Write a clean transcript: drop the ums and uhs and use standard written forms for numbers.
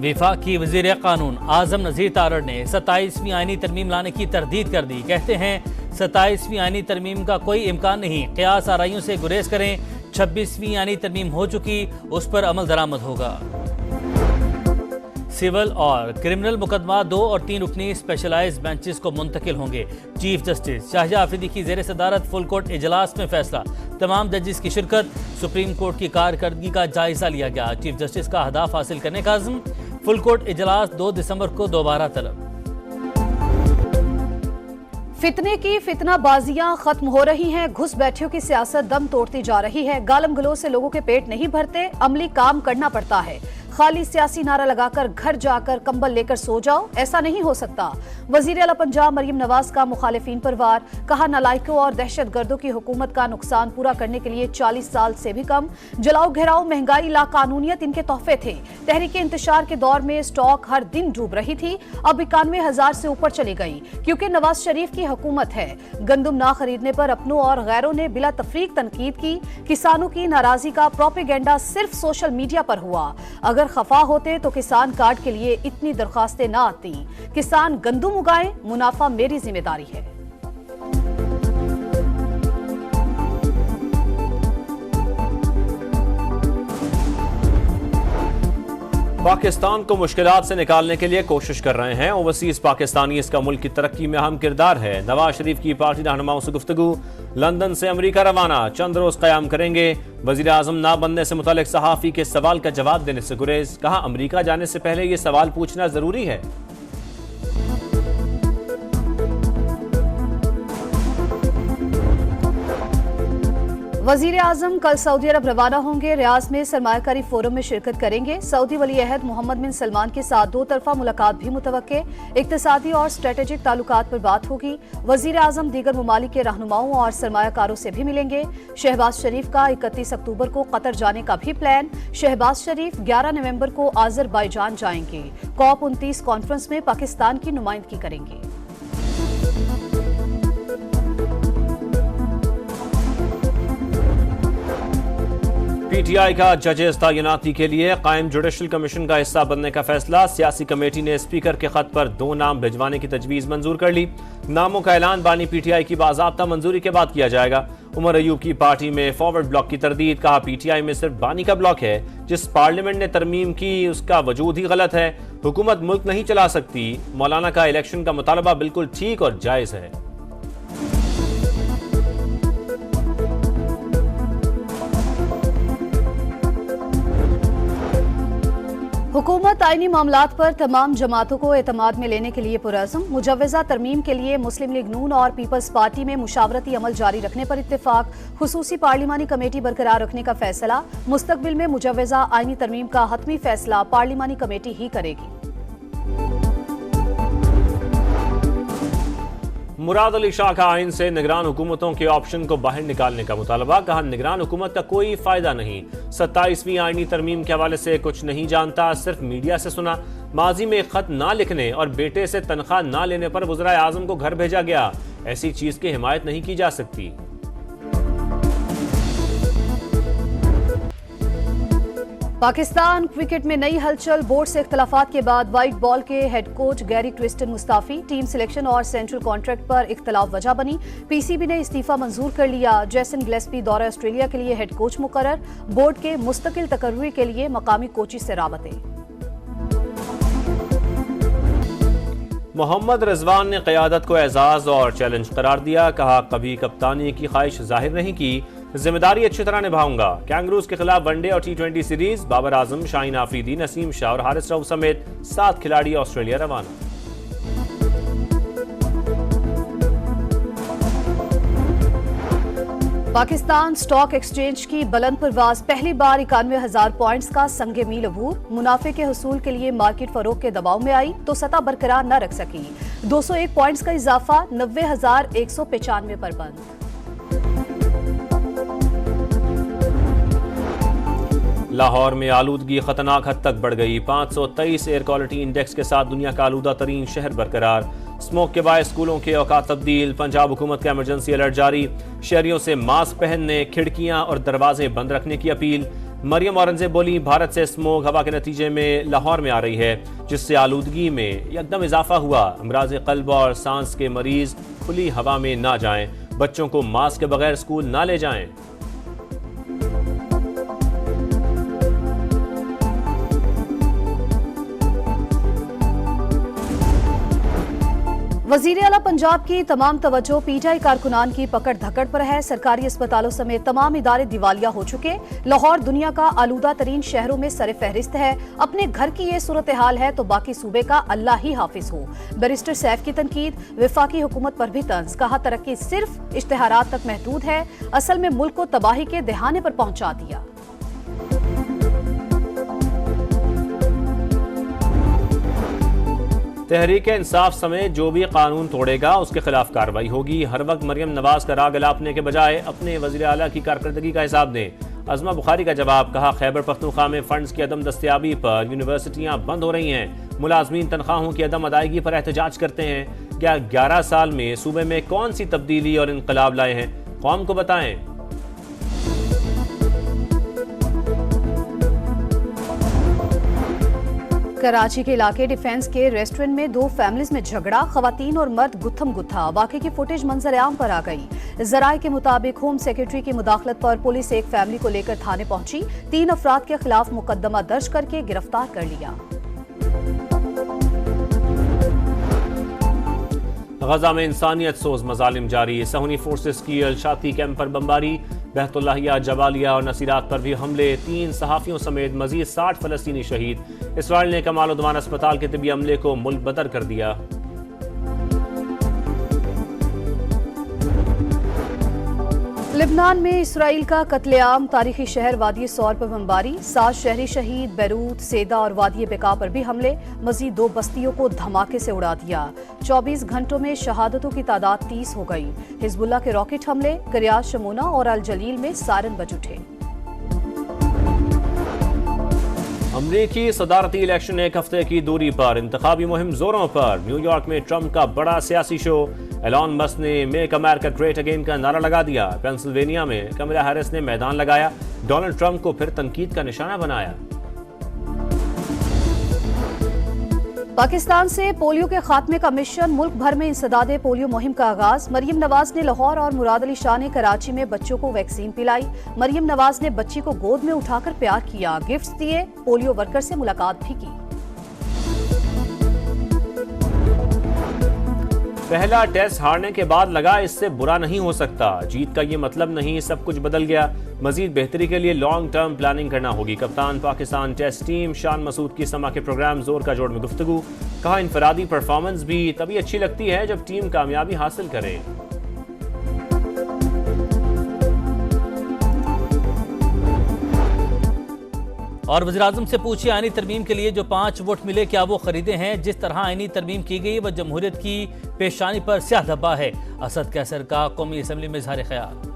वफाकी वज़ीर कानून आज़म नज़ीर तारड़ ने 27वीं आईनी तरमीम लाने की तरदीद कर दी। कहते हैं 27वीं आईनी तरमीम का कोई इम्कान नहीं, क़यास आराइयों से गुरेज करें। 26वीं आईनी तरमीम हो चुकी, उस पर अमल दरामद होगा। सिविल और क्रिमिनल मुकदमा 2 और 3 रुकनी स्पेशलाइज्ड बेंचेस को मुंतकिल होंगे। चीफ जस्टिस शाहजहां आफरीदी की जेर सदारत फुल कोर्ट इजलास में फैसला, तमाम जजेस की शिरकत। सुप्रीम कोर्ट की कारकर्दगी का जायजा लिया गया। चीफ जस्टिस का अहदाफ हासिल करने का अज़्म। फुल कोर्ट इजलास 2 दिसंबर को दोबारा तलब। फितने की फितनाबाजियां खत्म हो रही हैं। घुस बैठियों की सियासत दम तोड़ती जा रही है। गालम गलोच से लोगों के पेट नहीं भरते, अमली काम करना पड़ता है। खाली सियासी नारा लगाकर घर जाकर कंबल लेकर सो जाओ, ऐसा नहीं हो सकता। वजीर आला पंजाब मरियम नवाज का मुखालिफिन पर वार, कहा नालायकों और दहशतगर्दों की हुकूमत का नुकसान पूरा करने के लिए 40 साल से भी कम। जलाओ घेराव, महंगाई, लाकानूनियत इनके तोहफे थे। तहरीक इंतशार के दौर में स्टॉक हर दिन डूब रही थी, अब 91,000 से ऊपर चली गई, क्योंकि नवाज शरीफ की हुकूमत है। गंदम ना खरीदने पर अपनों और गैरों ने बिला तफरीक तनकीद की। किसानों की नाराजगी का प्रोपेगेंडा सिर्फ सोशल मीडिया पर हुआ। अगर खफा होते तो किसान कार्ड के लिए इतनी दरखास्तें ना आती। किसान गंदम उगाएं, मुनाफा मेरी जिम्मेदारी है। पाकिस्तान को मुश्किलात से निकालने के लिए कोशिश कर रहे हैं ओवरसीज पाकिस्तानी। इसका मुल्क की तरक्की में अहम किरदार है। नवाज शरीफ की पार्टी रहनुमाओं से गुफ्तगू, लंदन से अमेरिका रवाना, चंद रोज कयाम करेंगे। वजीर आजम ना बनने से मुतालिक सहाफी के सवाल का जवाब देने से गुरेज, कहा अमेरिका जाने से पहले ये सवाल पूछना जरूरी है। वजीर आजम कल सऊदी अरब रवाना होंगे। रियाज में सरमायाकारी फोरम में शिरकत करेंगे। सऊदी वली अहद मोहम्मद बिन सलमान के साथ 2 तरफा मुलाकात भी मुतवक्के। इक्तिसादी और स्ट्रेटेजिक ताल्लुकात पर बात होगी। वजीर आजम दीगर ममालिक के रहनुमाओं और सरमायाकारों से भी मिलेंगे। शहबाज शरीफ का 31 अक्टूबर को कतर जाने का भी प्लान। शहबाज शरीफ 11 नवंबर को आजरबाईजान जाएंगे। COP29 कॉन्फ्रेंस में पाकिस्तान की नुमाइंदगी करेंगे। पीटीआई का जजेस तैनाती के लिए कायम जुडिशल कमीशन का हिस्सा बनने का फैसला। सियासी कमेटी ने स्पीकर के खत पर 2 नाम भिजवाने की तजवीज मंजूर कर ली। नामों का ऐलान बानी पीटीआई की बाज़ाब्ता मंजूरी के बाद किया जाएगा। उमर अयूब की पार्टी में फॉरवर्ड ब्लॉक की तरदीद, कहा पीटीआई में सिर्फ बानी का ब्लॉक है। जिस पार्लियामेंट ने तरमीम की उसका वजूद ही गलत है। हुकूमत मुल्क नहीं चला सकती। मौलाना का इलेक्शन का मुतालबा बिल्कुल ठीक और जायज है। हुकूमत आईनी मामलात पर तमाम जमातों को एतमाद में लेने के लिए पुरअज़्म। मुजव्वज़ा तरमीम के लिए मुस्लिम लीग नून और पीपल्स पार्टी में मुशावरती अमल जारी रखने पर इत्तेफाक। खुसूसी पार्लिमानी कमेटी बरकरार रखने का फैसला। मुस्तकबिल में मुजव्वज़ा आईनी तरमीम का हतमी फैसला पार्लिमानी कमेटी ही करेगी। मुराद अली शाह का आइन से निगरान हुकूमतों के ऑप्शन को बाहर निकालने का मुतालबा, कहा निगरान हुकूमत का कोई फायदा नहीं। 27वीं आईनी तरमीम के हवाले से कुछ नहीं जानता, सिर्फ मीडिया से सुना। माजी में खत ना लिखने और बेटे से तनख्वाह ना लेने पर वज़ीर आज़म को घर भेजा गया। ऐसी चीज की हिमायत नहीं की जा सकती। पाकिस्तान क्रिकेट में नई हलचल। बोर्ड से इख्तलाफात के बाद व्हाइट बॉल के head coach Gary Kristen Mustafi. Team selection और सेंट्रल कॉन्ट्रैक्ट पर इख्तलाफ वजह बनी। पीसीबी ने इस्तीफा मंजूर कर लिया। जेसन गिलेस्पी दौरा ऑस्ट्रेलिया के लिए हेड कोच मुकर्रर। बोर्ड के मुस्तकिल तकर्रुरी के लिए मकामी कोचिज से राबते। मोहम्मद रिजवान ने क़यादत को एजाज और चैलेंज करार दिया, कहा कभी कप्तानी की ख्वाहिश जाहिर नहीं की, जिम्मेदारी अच्छी तरह निभाऊंगा। कैंगरूज के खिलाफ वनडे और T20 सीरीज। बाबर आजम, शाहीन आफरीदी, नसीम शाह और हारिस रऊफ समेत 7 खिलाड़ी ऑस्ट्रेलिया रवाना। पाकिस्तान स्टॉक एक्सचेंज की बुलंद परवाज। पहली बार 91,000 पॉइंट्स का संगे मील अबूर। मुनाफे के हसूल के लिए मार्केट फरोख के दबाव में आई तो सतह बरकरार न रख सकी। 201 पॉइंट्स का इजाफा 90,195 पर बंद। लाहौर में आलूदगी खतरनाक हद तक बढ़ गई। 523 एयर क्वालिटी इंडेक्स के साथ दुनिया का आलूदा तरीन शहर बरकरार। स्मोक के बायस स्कूलों के औकात तब्दील। पंजाब हुकूमत का इमरजेंसी अलर्ट जारी। शहरियों से मास्क पहनने, खिड़कियां और दरवाजे बंद रखने की अपील। मरियम औरंगजेब बोली, भारत से स्मोक हवा के नतीजे में लाहौर में आ रही है, जिससे आलूदगी में एकदम इजाफा हुआ। अमराज कल्ब और सांस के मरीज खुली हवा में ना जाएं, बच्चों को मास्क के बगैर स्कूल ना ले जाएं। वजीर आला पंजाब की तमाम तवज्जो पीटीआई कारकुनान की पकड़ धकड़ पर है। सरकारी अस्पतालों समेत तमाम इदारे दिवालिया हो चुके। लाहौर दुनिया का आलूदा तरीन शहरों में सरे फहरिस्त है। अपने घर की ये सूरत हाल है तो बाकी सूबे का अल्लाह ही हाफिज हो। बैरिस्टर सैफ की तनकीद, विफाकी हुकूमत पर भी तंज, कहा तरक्की सिर्फ इश्तिहारात तक महदूद है, असल में मुल्क को तबाही के दहाने पर पहुंचा दिया। तहरीक इंसाफ समेत जो भी कानून तोड़ेगा उसके खिलाफ कार्रवाई होगी। हर वक्त मरियम नवाज का राग अलापने के बजाय अपने वजीर आला की कारकर्दगी का हिसाब दें। अज़मा बुखारी का जवाब, कहा खैबर पख्तूनख्वा में फंड्स की अदम दस्तियाबी पर यूनिवर्सिटियां बंद हो रही हैं। मुलाजमीन तनख्वाहों की अदम अदायगी पर एहतजाज करते हैं। क्या 11 साल में सूबे में कौन सी तब्दीली और इनकलाब लाए हैं, कौम को बताएं। कराची के इलाके डिफेंस के रेस्टोरेंट में दो फैमिलीज में झगड़ा, खवातीन और मर्द गुत्थम गुत्था। वाकई की फुटेज मंजर आम पर आ गई। जराये के मुताबिक होम सेक्रेटरी की मुदाखलत पर पुलिस एक फैमिली को लेकर थाने पहुंची। 3 अफराद के खिलाफ मुकदमा दर्ज करके गिरफ्तार कर लिया। गजा में इंसानियत सोज मजालिम जारी। सहूनी फोर्सेस की अलशाती कैंप पर बमबारी, बहतुल्लाहिया, जवालिया और नसीरात पर भी हमले। 3 सहाफियों समेत मजीद 60 फलस्तीनी शहीद। इसराइल ने कमाल उद्वान अस्पताल के तिबी अमले को मुल्क बदर कर दिया। लिबनान में इसराइल का कत्लेआम, तारीखी शहर वादी सौर पर बमबारी, 7 शहरी शहीद। बैरूत, सेदा और वादी बेका पर भी हमले, मजीद 2 बस्तियों को धमाके से उड़ा दिया। 24 घंटों में शहादतों की तादाद 30 हो गई। हिजबुल्लाह के रॉकेट हमले, करियात, शमोना और अल जलील में सायरन बज उठे। अमरीकी सदारती इलेक्शन 1 हफ्ते की दूरी पर, इंतखाबी मुहिम जोरों पर। न्यूयॉर्क में ट्रंप का बड़ा सियासी शो। एलन मस्क ने मेक अमेरिका ग्रेट अगेन का नारा लगा दिया। पेंसिल्वेनिया में कमला हैरिस ने मैदान लगाया, डोनाल्ड ट्रंप को फिर तनकीद का निशाना बनाया। पाकिस्तान से पोलियो के खात्मे का मिशन, मुल्क भर में इंसदादे पोलियो मुहिम का आगाज। मरियम नवाज ने लाहौर और मुराद अली शाह ने कराची में बच्चों को वैक्सीन पिलाई। मरियम नवाज ने बच्ची को गोद में उठाकर प्यार किया, गिफ्ट्स दिए, पोलियो वर्कर से मुलाकात भी की। पहला टेस्ट हारने के बाद लगा इससे बुरा नहीं हो सकता। जीत का ये मतलब नहीं, सब कुछ बदल गया। मजीद बेहतरी के लिए लॉन्ग टर्म प्लानिंग करना होगी। कप्तान पाकिस्तान टेस्ट टीम शान मसूद की समा के प्रोग्राम जोर का जोड़ में गुफ्तगू। कहा इनफरादी परफॉर्मेंस भी तभी अच्छी लगती है जब टीम कामयाबी हासिल करे। और वज़ीर-ए-आज़म से पूछिए, आईनी तरमीम के लिए जो 5 वोट मिले क्या वो खरीदे हैं? जिस तरह आईनी तरमीम की गई वह जमहूरियत की पेशानी पर स्याह धब्बा है। असद कैसर का कौमी असम्बली में इज़हार ख्याल।